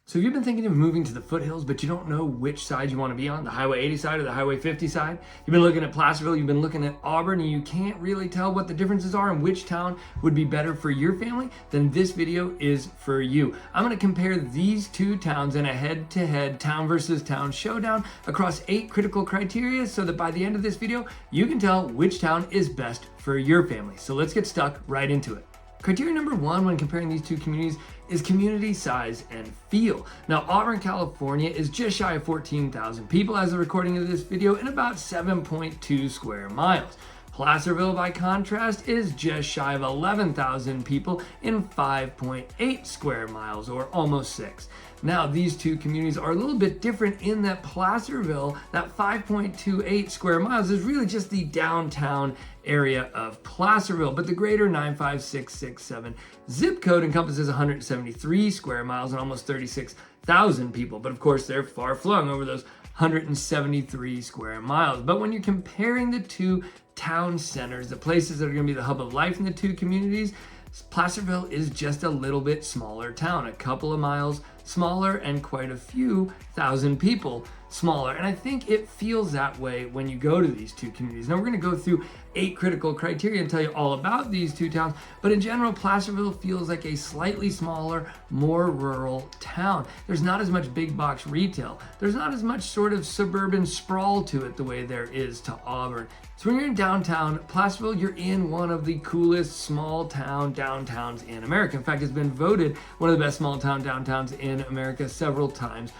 So if you've been thinking of moving to the foothills, but you don't know which side you want to be on, the Highway 80 side or the Highway 50 side, you've been looking at Placerville, you've been looking at Auburn, and you can't really tell what the differences are and which town would be better for your family, then this video is for you. I'm going to compare these two towns in a head-to-head town versus town showdown across 8 critical criteria so that by the end of this video, you can tell which town is best for your family. So let's get stuck right into it. Criteria number 1 when comparing these two communities is community size and feel. Now, Auburn, California is just shy of 14,000 people as of recording of this video and about 7.2 square miles. Placerville, by contrast, is just shy of 11,000 people in 5.8 square miles, or almost 6. Now, these two communities are a little bit different in that Placerville, that 5.28 square miles, is really just the downtown area of Placerville, but the greater 95667 zip code encompasses 173 square miles and almost 36,000 people. But of course, they're far flung over those 173 square miles. But when you're comparing the two town centers, the places that are going to be the hub of life in the two communities, Placerville is just a little bit smaller town, a couple of miles smaller and quite a few thousand people smaller. And I think it feels that way when you go to these two communities. Now, we're going to go through 8 critical criteria and tell you all about these two towns, but in general, Placerville feels like a slightly smaller, more rural town. There's not as much big box retail. There's not as much sort of suburban sprawl to it the way there is to Auburn. So when you're in downtown Placerville, you're in one of the coolest small town downtowns in America. In fact, it's been voted one of the best small town downtowns in America several times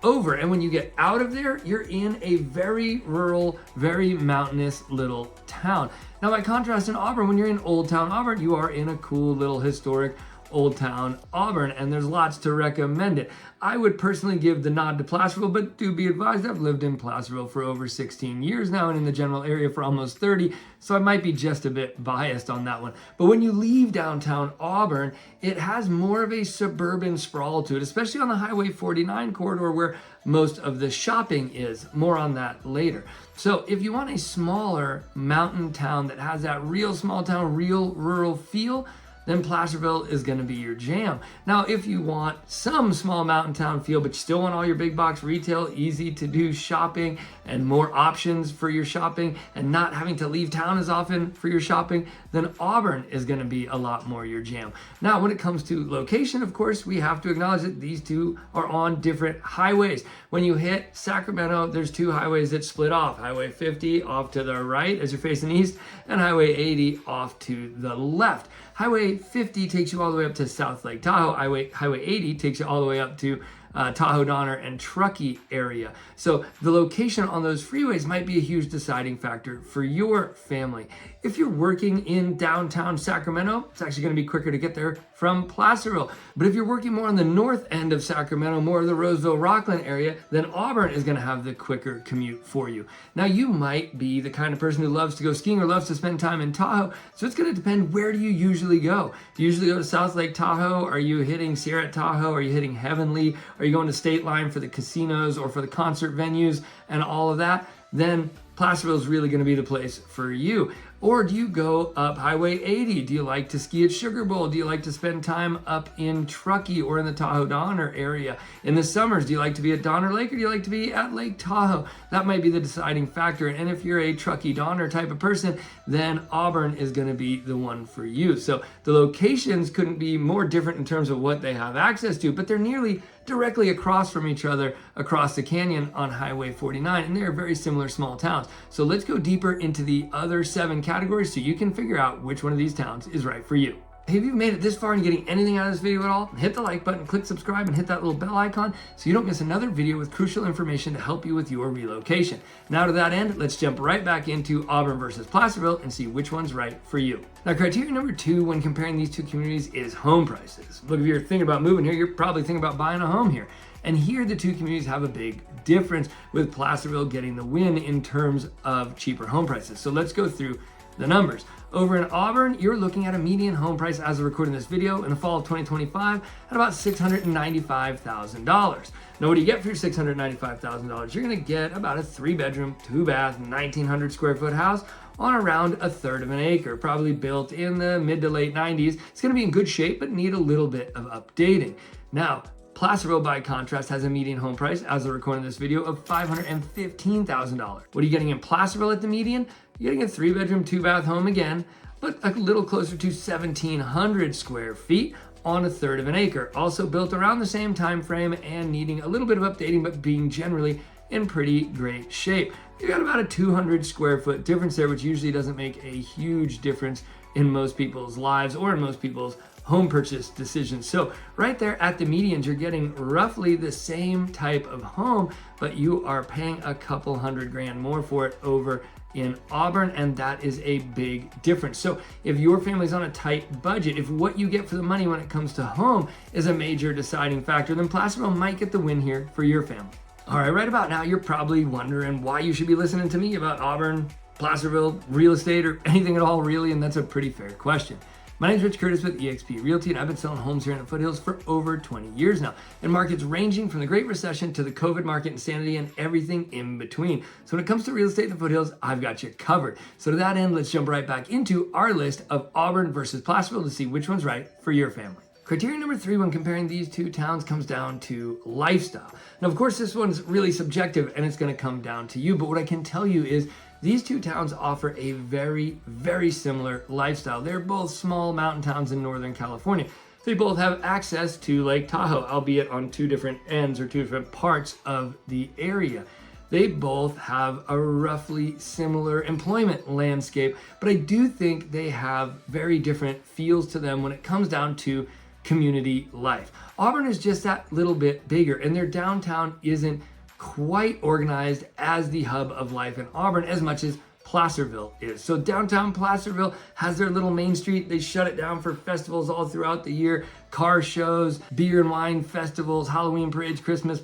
over. And when you get out of there, you're in a very rural, very mountainous little town. Now, by contrast, in Auburn, when you're in Old Town Auburn, you are in a cool little historic Old Town Auburn, and there's lots to recommend it. I would personally give the nod to Placerville, but do be advised I've lived in Placerville for over 16 years now and in the general area for almost 30, so I might be just a bit biased on that one. But when you leave downtown Auburn, it has more of a suburban sprawl to it, especially on the Highway 49 corridor where most of the shopping is. More on that later. So if you want a smaller mountain town that has that real small town, real rural feel, then Placerville is going to be your jam. Now, if you want some small mountain town feel, but you still want all your big box retail, easy to do shopping, and more options for your shopping, and not having to leave town as often for your shopping, then Auburn is going to be a lot more your jam. Now, when it comes to location, of course, we have to acknowledge that these two are on different highways. When you hit Sacramento, there's 2 highways that split off. Highway 50 off to the right as you're facing east, and Highway 80 off to the left. Highway 50 takes you all the way up to South Lake Tahoe. Highway 80 takes you all the way up to Tahoe, Donner, and Truckee area. So the location on those freeways might be a huge deciding factor for your family. If you're working in downtown Sacramento, it's actually going to be quicker to get there from Placerville. But if you're working more on the north end of Sacramento, more of the Roseville, Rockland area, then Auburn is going to have the quicker commute for you. Now, you might be the kind of person who loves to go skiing or loves to spend time in Tahoe, so it's going to depend, where do you usually go? Do you usually go to South Lake Tahoe? Are you hitting Sierra Tahoe? Are you hitting Heavenly? Are you going to State Line for the casinos or for the concert venues and all of that? Then Placerville is really going to be the place for you. Or do you go up Highway 80? Do you like to ski at Sugar Bowl? Do you like to spend time up in Truckee or in the Tahoe Donner area? In the summers, do you like to be at Donner Lake or do you like to be at Lake Tahoe? That might be the deciding factor. And if you're a Truckee Donner type of person, then Auburn is going to be the one for you. So the locations couldn't be more different in terms of what they have access to, but they're nearly directly across from each other across the canyon on Highway 49, and they're very similar small towns. So let's go deeper into the other 7 categories so you can figure out which one of these towns is right for you. Hey, if you've made it this far and you're getting anything out of this video at all, hit the like button, click subscribe, and hit that little bell icon so you don't miss another video with crucial information to help you with your relocation. Now, to that end, let's jump right back into Auburn versus Placerville and see which one's right for you. Now, criteria number 2 when comparing these two communities is home prices. Look, if you're thinking about moving here, you're probably thinking about buying a home here. And here, the two communities have a big difference, with Placerville getting the win in terms of cheaper home prices. So let's go through the numbers. Over in Auburn, you're looking at a median home price as of recording this video in the fall of 2025 at about $695,000. Now, what do you get for your $695,000? You're gonna get about a 3-bedroom, 2-bath, 1,900 square foot house on around 1/3 of an acre, probably built in the mid to late 90s. It's gonna be in good shape, but need a little bit of updating. Now, Placerville, by contrast, has a median home price, as of recording this video, of $515,000. What are you getting in Placerville at the median? You're getting a 3-bedroom, 2-bath home again, but a little closer to 1,700 square feet on 1/3 of an acre. Also built around the same time frame and needing a little bit of updating, but being generally in pretty great shape. You got about a 200 square foot difference there, which usually doesn't make a huge difference in most people's lives or in most people's home purchase decisions. So right there at the medians, you're getting roughly the same type of home, but you are paying a couple $100,000 more for it over in Auburn, and that is a big difference. So if your family's on a tight budget, if what you get for the money when it comes to home is a major deciding factor, then Placerville might get the win here for your family. All right, right about now, you're probably wondering why you should be listening to me about Auburn, Placerville, real estate, or anything at all, really, and that's a pretty fair question. My name's Rich Curtis with EXP Realty, and I've been selling homes here in the Foothills for over 20 years now, in markets ranging from the Great Recession to the COVID market insanity and everything in between. So when it comes to real estate in the Foothills, I've got you covered. So to that end, let's jump right back into our list of Auburn versus Placerville to see which one's right for your family. Criteria number 3 when comparing these two towns comes down to lifestyle. Now, of course, this one's really subjective and it's going to come down to you, but what I can tell you is these two towns offer a very, very similar lifestyle. They're both small mountain towns in Northern California. They both have access to Lake Tahoe, albeit on 2 different ends or 2 different parts of the area. They both have a roughly similar employment landscape, but I do think they have very different feels to them when it comes down to community life. Auburn is just that little bit bigger, and their downtown isn't quite organized as the hub of life in Auburn as much as Placerville is. So downtown Placerville has their little main street. They shut it down for festivals all throughout the year, car shows, beer and wine festivals, Halloween parades, Christmas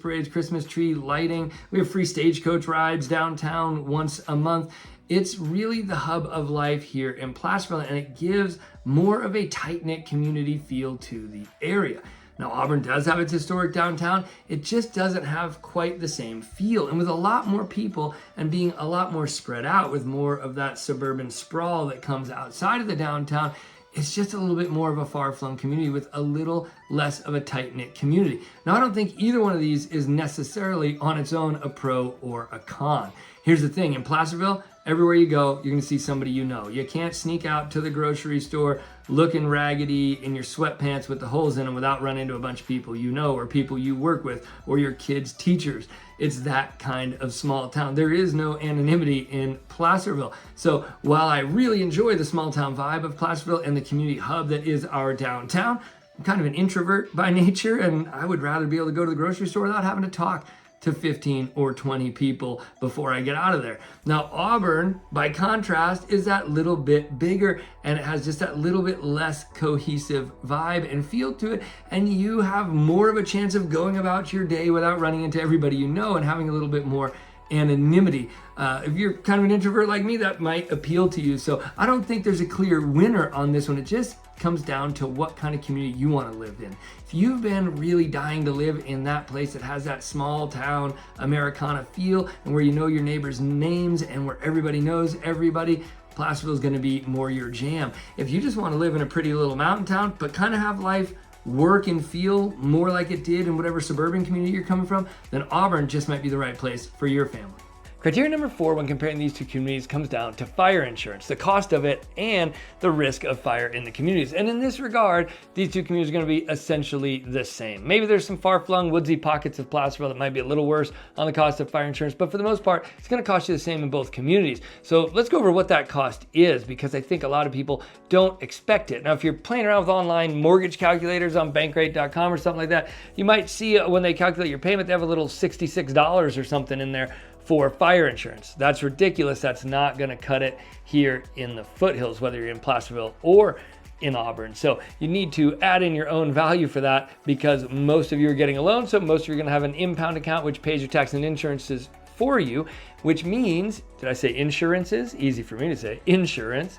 tree lighting. We have free stagecoach rides downtown once a month. It's really the hub of life here in Placerville, and it gives more of a tight-knit community feel to the area. Now, Auburn does have its historic downtown. It just doesn't have quite the same feel. And with a lot more people and being a lot more spread out with more of that suburban sprawl that comes outside of the downtown, it's just a little bit more of a far-flung community with a little less of a tight-knit community. Now, I don't think either one of these is necessarily on its own a pro or a con. Here's the thing, in Placerville, everywhere you go, you're gonna see somebody you know. You can't sneak out to the grocery store looking raggedy in your sweatpants with the holes in them without running into a bunch of people you know or people you work with or your kids' teachers. It's that kind of small town. There is no anonymity in Placerville. So while I really enjoy the small town vibe of Placerville and the community hub that is our downtown, I'm kind of an introvert by nature, and I would rather be able to go to the grocery store without having to talk to 15 or 20 people before I get out of there. Now, Auburn, by contrast, is that little bit bigger, and it has just that little bit less cohesive vibe and feel to it, and you have more of a chance of going about your day without running into everybody you know and having a little bit more anonymity. If you're kind of an introvert like me, that might appeal to you. So I don't think there's a clear winner on this one. It just comes down to what kind of community you want to live in. If you've been really dying to live in that place that has that small town Americana feel and where you know your neighbors' names and where everybody knows everybody, Placerville is going to be more your jam. If you just want to live in a pretty little mountain town but kind of have life work and feel more like it did in whatever suburban community you're coming from, then Auburn just might be the right place for your family. Criteria number 4 when comparing these two communities comes down to fire insurance, the cost of it, and the risk of fire in the communities. And in this regard, these two communities are going to be essentially the same. Maybe there's some far-flung woodsy pockets of Placerville that might be a little worse on the cost of fire insurance, but for the most part, it's going to cost you the same in both communities. So let's go over what that cost is, because I think a lot of people don't expect it. Now, if you're playing around with online mortgage calculators on bankrate.com or something like that, you might see when they calculate your payment, they have a little $66 or something in there for fire insurance. That's ridiculous. That's not going to cut it here in the Foothills, whether you're in Placerville or in Auburn. So you need to add in your own value for that, because most of you are getting a loan. So most of you are going to have an impound account, which pays your tax and insurances for you, which means, did I say insurances? Easy for me to say, insurance,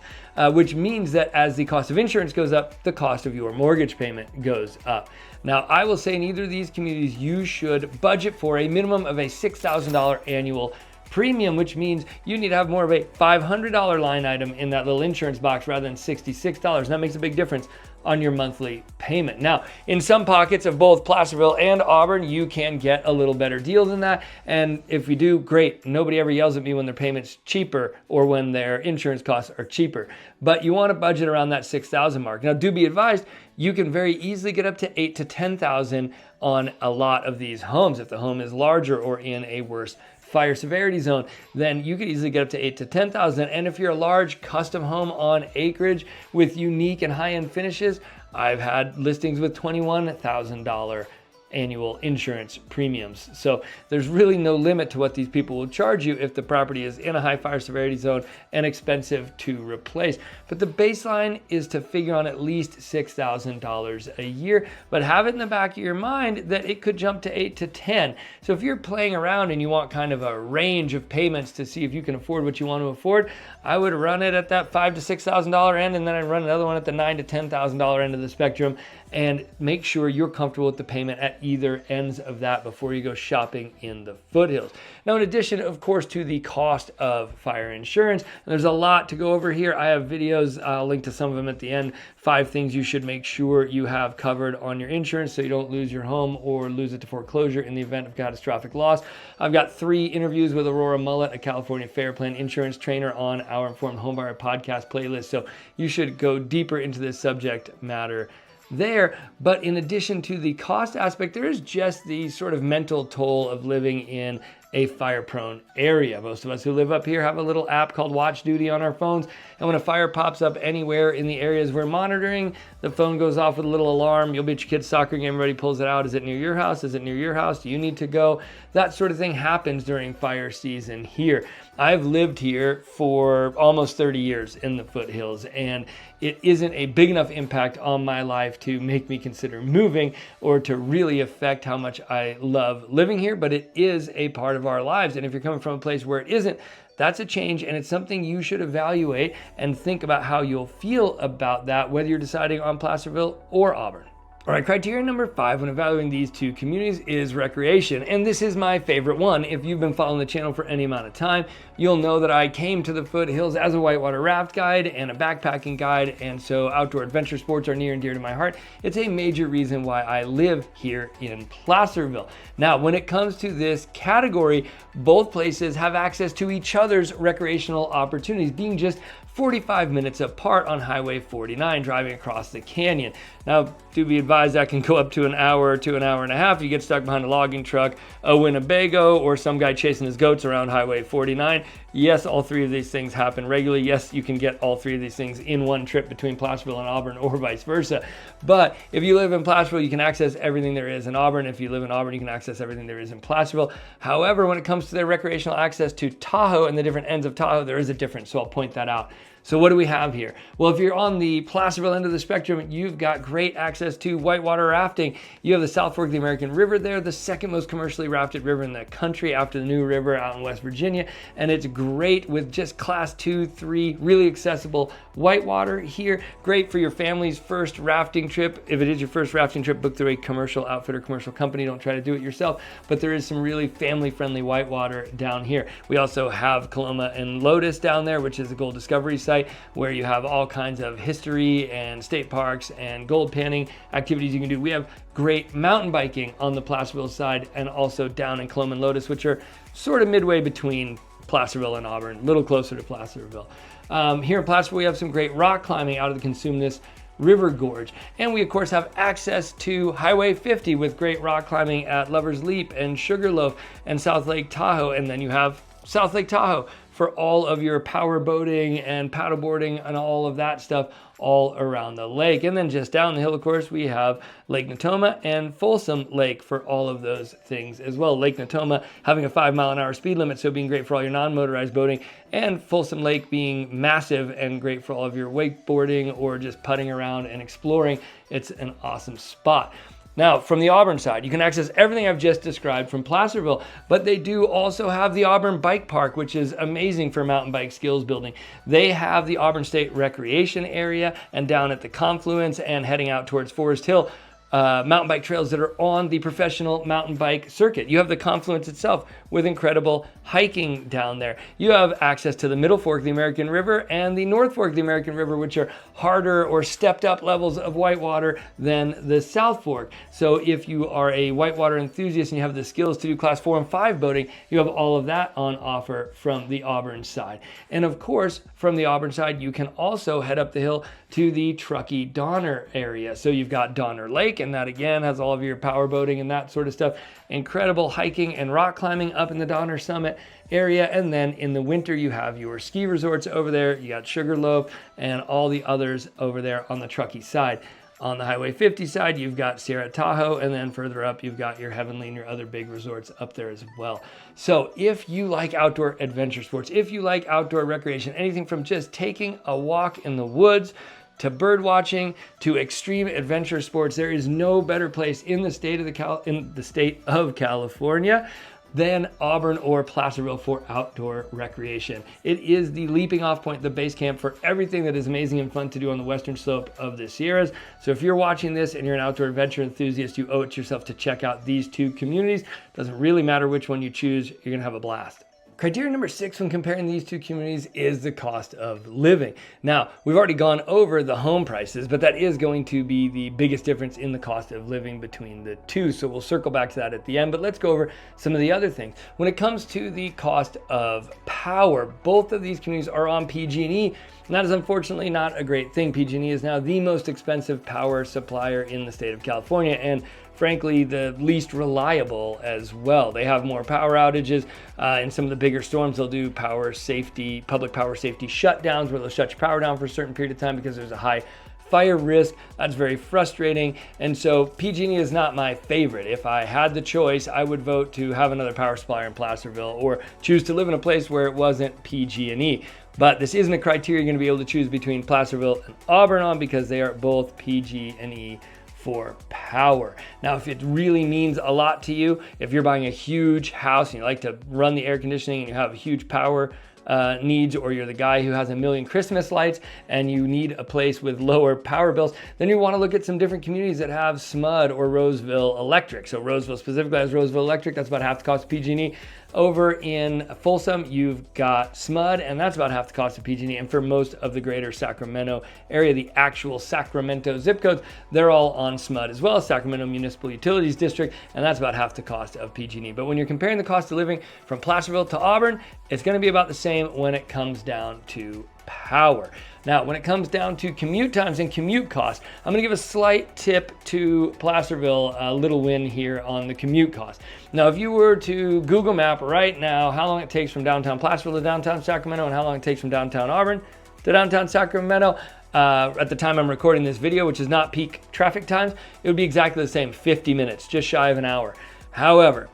which means that as the cost of insurance goes up, the cost of your mortgage payment goes up. Now, I will say in either of these communities, you should budget for a minimum of a $6,000 annual premium, which means you need to have more of a $500 line item in that little insurance box rather than $66. And that makes a big difference on your monthly payment. Now, in some pockets of both Placerville and Auburn, you can get a little better deal than that. And if you do, great. Nobody ever yells at me when their payment's cheaper or when their insurance costs are cheaper. But you want to budget around that $6,000 mark. Now, do be advised, you can very easily get up to $8,000 to $10,000 on a lot of these homes. If the home is larger or in a worse fire severity zone, then you could easily get up to $8,000 to $10,000. And if you're a large custom home on acreage with unique and high-end finishes, I've had listings with $21,000 annual insurance premiums. So there's really no limit to what these people will charge you if the property is in a high fire severity zone and expensive to replace. But the baseline is to figure on at least $6,000 a year, but have it in the back of your mind that it could jump to $8,000 to $10,000. So if you're playing around and you want kind of a range of payments to see if you can afford what you want to afford, I would run it at that $5,000 to $6,000 end, and then I'd run another one at the $9,000 to $10,000 end of the spectrum, and make sure you're comfortable with the payment at either ends of that before you go shopping in the foothills. Now, in addition, of course, to the cost of fire insurance, and there's a lot to go over here. I have videos, I'll link to some of them at the end, 5 things you should make sure you have covered on your insurance so you don't lose your home or lose it to foreclosure in the event of catastrophic loss. I've got 3 interviews with Aurora Mullet, a California Fair Plan insurance trainer, on our Informed Homebuyer podcast playlist, so you should go deeper into this subject matter there. But in addition to the cost aspect, there is just the sort of mental toll of living in a fire-prone area. Most of us who live up here have a little app called Watch Duty on our phones, and when a fire pops up anywhere in the areas we're monitoring, the phone goes off with a little alarm. You'll be at your kid's soccer game, everybody pulls it out. Is it near your house? Is it near your house? Do you need to go? That sort of thing happens during fire season here. I've lived here for almost 30 years in the foothills, and it isn't a big enough impact on my life to make me consider moving or to really affect how much I love living here, but it is a part of our lives. And if you're coming from a place where it isn't, that's a change, and it's something you should evaluate and think about how you'll feel about that, whether you're deciding on Placerville or Auburn. All right, criteria number 5 when evaluating these 2 communities is recreation. And this is my favorite one. If you've been following the channel for any amount of time, you'll know that I came to the foothills as a whitewater raft guide and a backpacking guide. And so outdoor adventure sports are near and dear to my heart. It's a major reason why I live here in Placerville. Now, when it comes to this category, both places have access to each other's recreational opportunities, being just 45 minutes apart on Highway 49, driving across the canyon. Now, do be advised that can go up to an hour to an hour and a half. You get stuck behind a logging truck, a Winnebago, or some guy chasing his goats around Highway 49. Yes, all 3 of these things happen regularly. Yes, you can get all 3 of these things in one trip between Placerville and Auburn, or vice versa. But if you live in Placerville, you can access everything there is in Auburn. If you live in Auburn, you can access everything there is in Placerville. However, when it comes to their recreational access to Tahoe and the different ends of Tahoe, there is a difference, so I'll point that out. So what do we have here? Well, if you're on the Placerville end of the spectrum, you've got great access to whitewater rafting. You have the South Fork of the American River there, the second most commercially rafted river in the country after the New River out in West Virginia. And it's great with just class 2, 3, really accessible whitewater here. Great for your family's first rafting trip. If it is your first rafting trip, book through a commercial outfit or commercial company. Don't try to do it yourself. But there is some really family-friendly whitewater down here. We also have Coloma and Lotus down there, which is a gold discovery site, where you have all kinds of history and state parks and gold panning activities you can do. We have great mountain biking on the Placerville side and also down in Coloma and Lotus, which are sort of midway between Placerville and Auburn, a little closer to Placerville. Here in Placerville, we have some great rock climbing out of the Consumnes River Gorge. And we, of course, have access to Highway 50 with great rock climbing at Lover's Leap and Sugarloaf and South Lake Tahoe. And then you have South Lake Tahoe for all of your power boating and paddleboarding and all of that stuff all around the lake. And then just down the hill, of course, we have Lake Natoma and Folsom Lake for all of those things as well. Lake Natoma having a 5-mile-an-hour speed limit, so being great for all your non-motorized boating, and Folsom Lake being massive and great for all of your wakeboarding or just putting around and exploring. It's an awesome spot. Now, from the Auburn side, you can access everything I've just described from Placerville, but they do also have the Auburn Bike Park, which is amazing for mountain bike skills building. They have the Auburn State Recreation Area, and down at the confluence and heading out towards Forest Hill, mountain bike trails that are on the professional mountain bike circuit. You have the confluence itself with incredible hiking down there. You have access to the Middle Fork of the American River and the North Fork of the American River, which are harder or stepped up levels of whitewater than the South Fork. So if you are a whitewater enthusiast and you have the skills to do class 4 and 5 boating, you have all of that on offer from the Auburn side. And of course, from the Auburn side, you can also head up the hill to the Truckee Donner area. So you've got Donner Lake, and that again has all of your power boating and that sort of stuff. Incredible hiking and rock climbing up in the Donner Summit area. And then in the winter, you have your ski resorts over there. You got Sugarloaf and all the others over there on the Truckee side. On the Highway 50 side, you've got Sierra Tahoe, and then further up, you've got your Heavenly and your other big resorts up there as well. So if you like outdoor adventure sports, if you like outdoor recreation, anything from just taking a walk in the woods to bird watching to extreme adventure sports, there is no better place in the state of California than Auburn or Placerville for outdoor recreation. It is the leaping off point, the base camp for everything that is amazing and fun to do on the western slope of the Sierras. So if you're watching this and you're an outdoor adventure enthusiast, you owe it to yourself to check out these two communities. Doesn't really matter which one you choose, you're gonna have a blast. Criteria number 6 when comparing these two communities is the cost of living. Now, we've already gone over the home prices, but that is going to be the biggest difference in the cost of living between the two. So we'll circle back to that at the end, but let's go over some of the other things. When it comes to the cost of power, both of these communities are on PG&E, and that is unfortunately not a great thing. PG&E is now the most expensive power supplier in the state of California, and frankly, the least reliable as well. They have more power outages. In some of the bigger storms, they'll do public power safety shutdowns where they'll shut your power down for a certain period of time because there's a high fire risk. That's very frustrating. And so PG&E is not my favorite. If I had the choice, I would vote to have another power supplier in Placerville or choose to live in a place where it wasn't PG&E. But this isn't a criteria you're going to be able to choose between Placerville and Auburn on because they are both PG&E for power. Now, if it really means a lot to you, if you're buying a huge house and you like to run the air conditioning and you have huge power needs, or you're the guy who has 1 million Christmas lights and you need a place with lower power bills, then you want to look at some different communities that have SMUD or Roseville Electric. So Roseville specifically has Roseville Electric. That's about half the cost of PG&E. Over in Folsom, you've got SMUD, and that's about half the cost of PG&E. And for most of the greater Sacramento area, the actual Sacramento zip codes, they're all on SMUD, as well as Sacramento Municipal Utilities District, and that's about half the cost of PG&E. But when you're comparing the cost of living from Placerville to Auburn, it's going to be about the same when it comes down to power. Now, when it comes down to commute times and commute costs, I'm going to give a slight tip to Placerville, a little win here on the commute cost. Now, if you were to Google Map right now how long it takes from downtown Placerville to downtown Sacramento and how long it takes from downtown Auburn to downtown Sacramento, at the time I'm recording this video, which is not peak traffic times, it would be exactly the same, 50 minutes, just shy of an hour. However,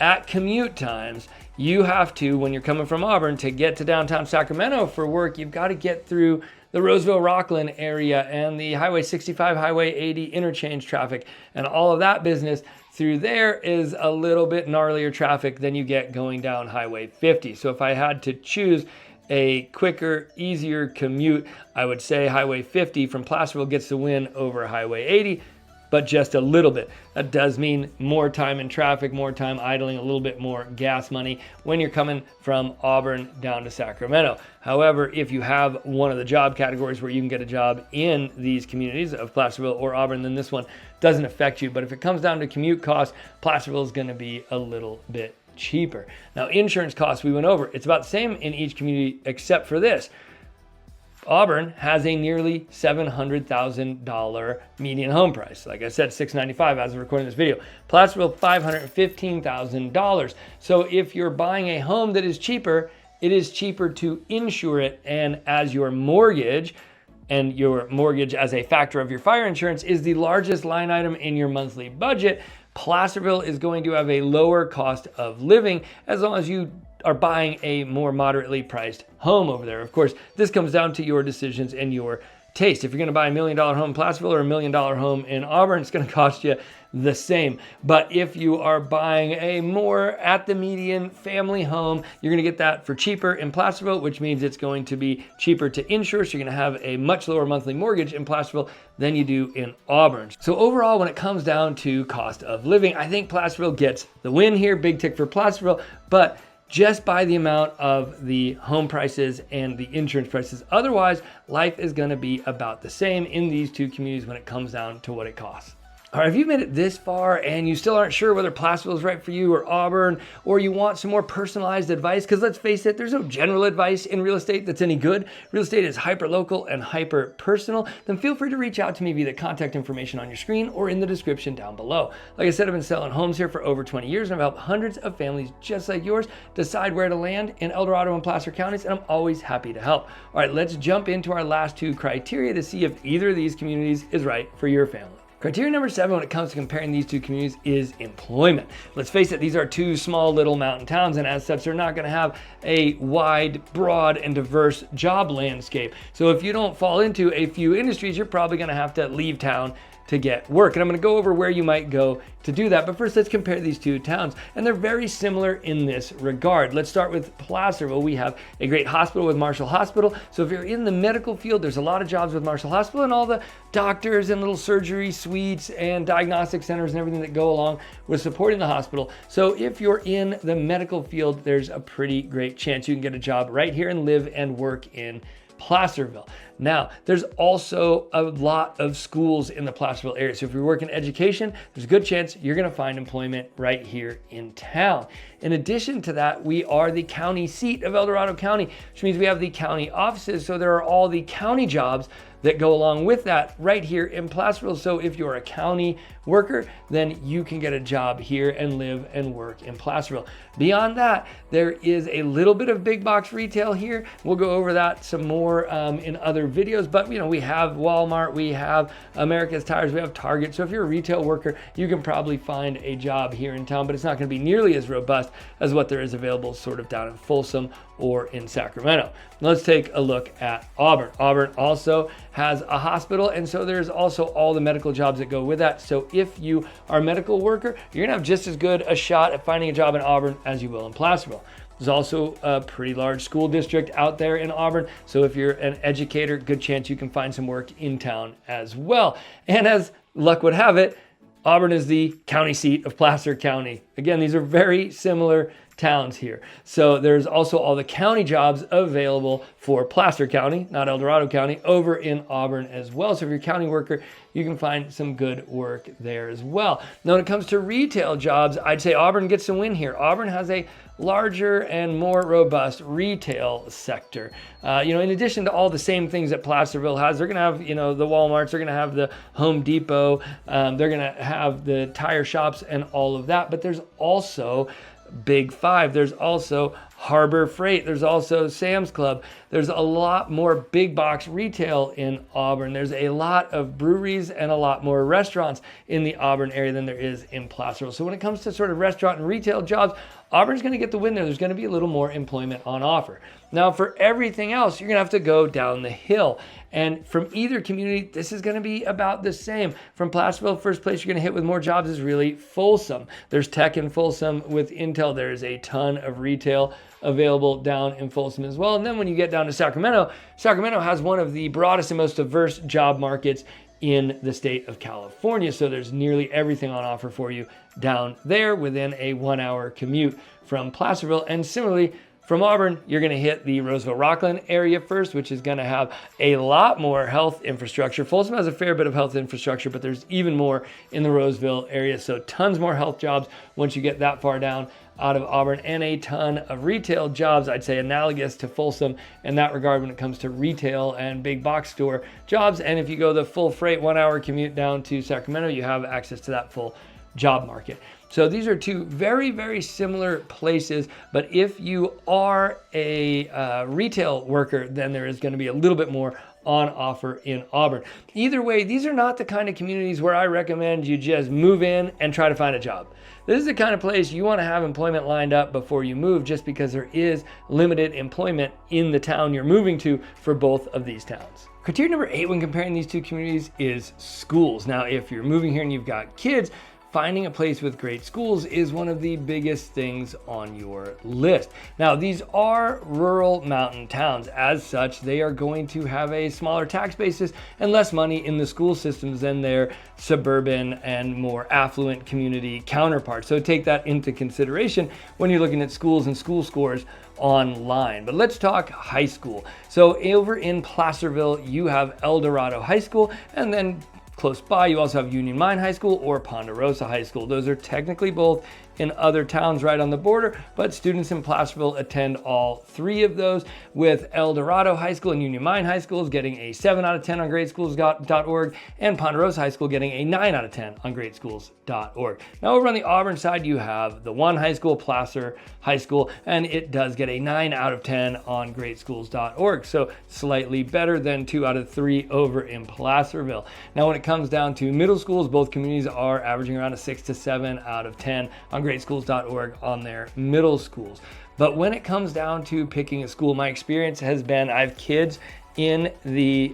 at commute times, you have to, when you're coming from Auburn, to get to downtown Sacramento for work, you've got to get through the Roseville-Rockland area and the Highway 65, Highway 80 interchange traffic, and all of that business through there is a little bit gnarlier traffic than you get going down Highway 50. So if I had to choose a quicker, easier commute, I would say Highway 50 from Placerville gets the win over Highway 80, but just a little bit. That does mean more time in traffic, more time idling, a little bit more gas money when you're coming from Auburn down to Sacramento. However, if you have one of the job categories where you can get a job in these communities of Placerville or Auburn, then this one doesn't affect you. But if it comes down to commute costs, Placerville is going to be a little bit cheaper. Now, insurance costs we went over. It's about the same in each community except for this. Auburn has a nearly $700,000 median home price. Like I said, $695 as of recording this video. Placerville, $515,000. So if you're buying a home that is cheaper, it is cheaper to insure it. And as your mortgage, and your mortgage as a factor of your fire insurance is the largest line item in your monthly budget, Placerville is going to have a lower cost of living as long as you are buying a more moderately priced home over there. Of course, this comes down to your decisions and your taste. If you're going to buy $1 million home in Placerville or $1 million home in Auburn, it's going to cost you the same. But if you are buying a more at the median family home, you're going to get that for cheaper in Placerville, which means it's going to be cheaper to insure. So you're going to have a much lower monthly mortgage in Placerville than you do in Auburn. So overall, when it comes down to cost of living, I think Placerville gets the win here. Big tick for Placerville, but just by the amount of the home prices and the insurance prices. Otherwise, life is going to be about the same in these two communities when it comes down to what it costs. All right, if you've made it this far and you still aren't sure whether Placerville is right for you or Auburn, or you want some more personalized advice, because let's face it, there's no general advice in real estate that's any good. Real estate is hyper-local and hyper-personal. Then feel free to reach out to me via the contact information on your screen or in the description down below. Like I said, I've been selling homes here for over 20 years, and I've helped hundreds of families just like yours decide where to land in El Dorado and Placer counties, and I'm always happy to help. All right, let's jump into our last two criteria to see if either of these communities is right for your family. Criteria number 7 when it comes to comparing these two communities is employment. Let's face it, these are two small little mountain towns, and as such, they're not going to have a wide, broad, and diverse job landscape. So if you don't fall into a few industries, you're probably going to have to leave town to get work. And I'm going to go over where you might go to do that. But first, let's compare these two towns. And they're very similar in this regard. Let's start with Placerville. We have a great hospital with Marshall Hospital. So if you're in the medical field, there's a lot of jobs with Marshall Hospital and all the doctors and little surgery suites and diagnostic centers and everything that go along with supporting the hospital. So if you're in the medical field, there's a pretty great chance you can get a job right here and live and work in Placerville. Now, there's also a lot of schools in the Placerville area. So if you work in education, there's a good chance you're going to find employment right here in town. In addition to that, we are the county seat of El Dorado County, which means we have the county offices. So there are all the county jobs that go along with that right here in Placerville. So if you're a county worker, then you can get a job here and live and work in Placerville. Beyond that, there is a little bit of big box retail here. We'll go over that some more in other videos, but we have Walmart, we have America's Tires, we have Target. So if you're a retail worker, you can probably find a job here in town, but it's not going to be nearly as robust as what there is available sort of down in Folsom or in Sacramento. Now let's take a look at Auburn. Auburn also has a hospital, and so there's also all the medical jobs that go with that. So if you are a medical worker, you're gonna have just as good a shot at finding a job in Auburn as you will in Placerville. There's also a pretty large school district out there in Auburn. So if you're an educator, good chance you can find some work in town as well. And as luck would have it, Auburn is the county seat of Placer County. Again, these are very similar towns here. So there's also all the county jobs available for Placer County, not El Dorado County, over in Auburn as well. So if you're a county worker, you can find some good work there as well. Now, when it comes to retail jobs, I'd say Auburn gets a win here. Auburn has a larger and more robust retail sector. In addition to all the same things that Placerville has, they're going to have, the Walmarts, they're going to have the Home Depot, they're going to have the tire shops and all of that. But there's also Big Five. There's also Harbor Freight. There's also Sam's Club. There's a lot more big box retail in Auburn. There's a lot of breweries and a lot more restaurants in the Auburn area than there is in Placerville. So when it comes to sort of restaurant and retail jobs, Auburn's going to get the win there. There's going to be a little more employment on offer. Now, for everything else, you're going to have to go down the hill. And from either community, this is going to be about the same. From Placerville, first place you're going to hit with more jobs is really Folsom. There's tech in Folsom with Intel. There's a ton of retail available down in Folsom as well. And then when you get down to Sacramento, Sacramento has one of the broadest and most diverse job markets in the state of California. So there's nearly everything on offer for you down there within a 1-hour commute from Placerville. And similarly, from Auburn, you're going to hit the Roseville-Rockland area first, which is going to have a lot more health infrastructure. Folsom has a fair bit of health infrastructure, but there's even more in the Roseville area. So tons more health jobs once you get that far down out of Auburn, and a ton of retail jobs, I'd say analogous to Folsom in that regard when it comes to retail and big box store jobs. And if you go the full freight 1-hour commute down to Sacramento, you have access to that full job market. So these are two very, very similar places, but if you are a retail worker, then there is going to be a little bit more on offer in Auburn. Either way, these are not the kind of communities where I recommend you just move in and try to find a job. This is the kind of place you want to have employment lined up before you move, just because there is limited employment in the town you're moving to for both of these towns. Criteria number 8 when comparing these two communities is schools. Now, if you're moving here and you've got kids, finding a place with great schools is one of the biggest things on your list. Now, these are rural mountain towns. As such, they are going to have a smaller tax basis and less money in the school systems than their suburban and more affluent community counterparts. So take that into consideration when you're looking at schools and school scores online. But let's talk high school. So over in Placerville, you have El Dorado High School, and then close by, you also have Union Mine High School or Ponderosa High School. Those are technically both in other towns right on the border, but students in Placerville attend all three of those, with El Dorado High School and Union Mine High Schools getting a 7 out of 10 on gradeschools.org, and Ponderosa High School getting a 9 out of 10 on gradeschools.org. Now over on the Auburn side, you have the one high school, Placer High School, and it does get a 9 out of 10 on gradeschools.org, so slightly better than 2 out of 3 over in Placerville. Now when it comes down to middle schools, both communities are averaging around a 6 to 7 out of 10 on gradeschools.org on their middle schools. But when it comes down to picking a school, my experience has been, I have kids in the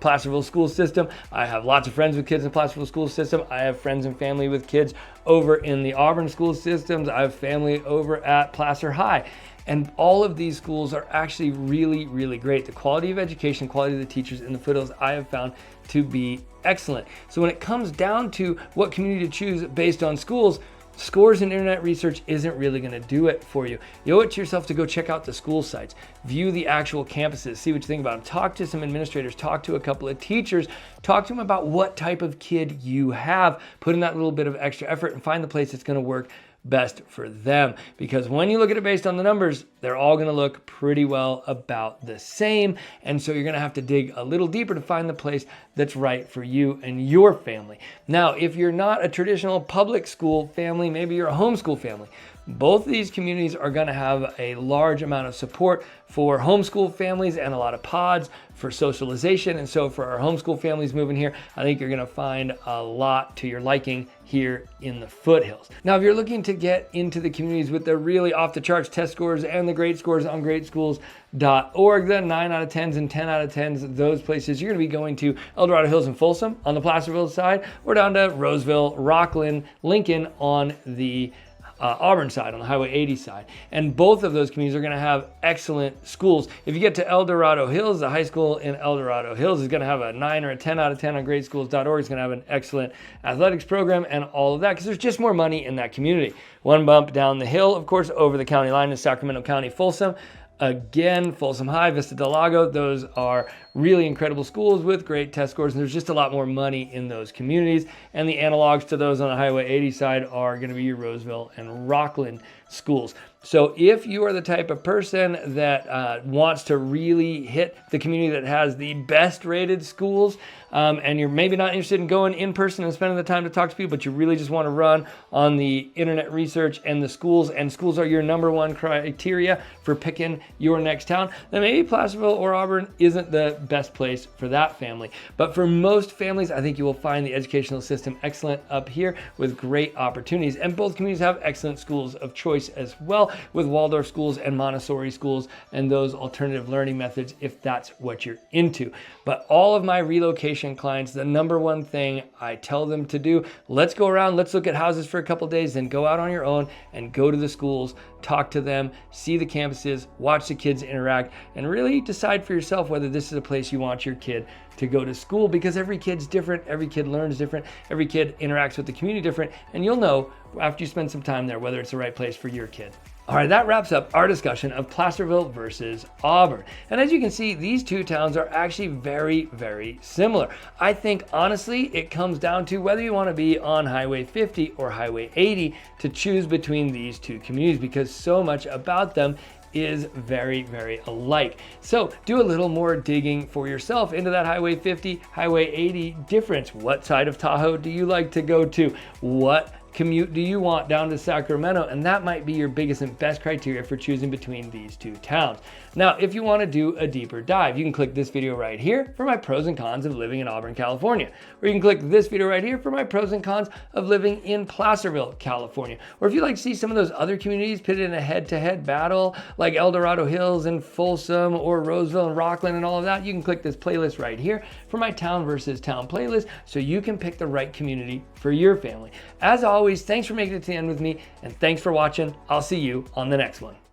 Placerville school system. I have lots of friends with kids in the Placerville school system. I have friends and family with kids over in the Auburn school systems. I have family over at Placer High. And all of these schools are actually really, really great. The quality of education, quality of the teachers in the foothills, I have found to be excellent. So when it comes down to what community to choose based on schools, scores and internet research isn't really going to do it for you. You owe it to yourself to go check out the school sites, view the actual campuses, see what you think about them, talk to some administrators, talk to a couple of teachers, talk to them about what type of kid you have, put in that little bit of extra effort and find the place that's going to work best for them. Because when you look at it based on the numbers, they're all going to look pretty well about the same. And so you're going to have to dig a little deeper to find the place that's right for you and your family. Now, if you're not a traditional public school family, maybe you're a homeschool family, both of these communities are going to have a large amount of support for homeschool families and a lot of pods for socialization. And so for our homeschool families moving here, I think you're going to find a lot to your liking here in the foothills. Now, if you're looking to get into the communities with the really off the charts test scores and the great scores on gradeschools.org, the 9 out of 10s and 10 out of 10s, those places, you're going to be going to El Dorado Hills and Folsom on the Placerville side, or down to Roseville, Rockland, Lincoln on the Auburn side, on the Highway 80 side. And both of those communities are going to have excellent schools. If you get to El Dorado Hills, the high school in El Dorado Hills is going to have a 9 or a 10 out of 10 on gradeschools.org. It's going to have an excellent athletics program and all of that, because there's just more money in that community. One bump down the hill, of course, over the county line is Sacramento County, Folsom. Again, Folsom High, Vista del Lago, those are really incredible schools with great test scores, and there's just a lot more money in those communities. And the analogs to those on the Highway 80 side are going to be your Roseville and Rockland schools. So if you are the type of person that wants to really hit the community that has the best rated schools, and you're maybe not interested in going in person and spending the time to talk to people, but you really just want to run on the internet research and the schools, and schools are your number one criteria for picking your next town, then maybe Placerville or Auburn isn't the best place for that family. But for most families, I think you will find the educational system excellent up here with great opportunities. And both communities have excellent schools of choice as well, with Waldorf schools and Montessori schools and those alternative learning methods if that's what you're into. But all of my relocation clients, the number one thing I tell them to do, let's go around, let's look at houses for a couple days, then go out on your own and go to the schools, talk to them, see the campuses, watch the kids interact, and really decide for yourself whether this is a place you want your kid to go to school, because every kid's different, every kid learns different, every kid interacts with the community different, and you'll know after you spend some time there whether it's the right place for your kid. All right, that wraps up our discussion of Placerville versus Auburn. And as you can see, these two towns are actually very, very similar. I think, honestly, it comes down to whether you want to be on Highway 50 or Highway 80 to choose between these two communities, because so much about them is very, very alike. So do a little more digging for yourself into that Highway 50, Highway 80 difference. What side of Tahoe do you like to go to? What commute do you want down to Sacramento? And that might be your biggest and best criteria for choosing between these two towns. Now, if you want to do a deeper dive, you can click this video right here for my pros and cons of living in Auburn, California. Or you can click this video right here for my pros and cons of living in Placerville, California. Or if you'd like to see some of those other communities pitted in a head-to-head battle, like El Dorado Hills and Folsom or Roseville and Rockland and all of that, you can click this playlist right here for my town versus town playlist so you can pick the right community for your family. As always, thanks for making it to the end with me, and thanks for watching. I'll see you on the next one.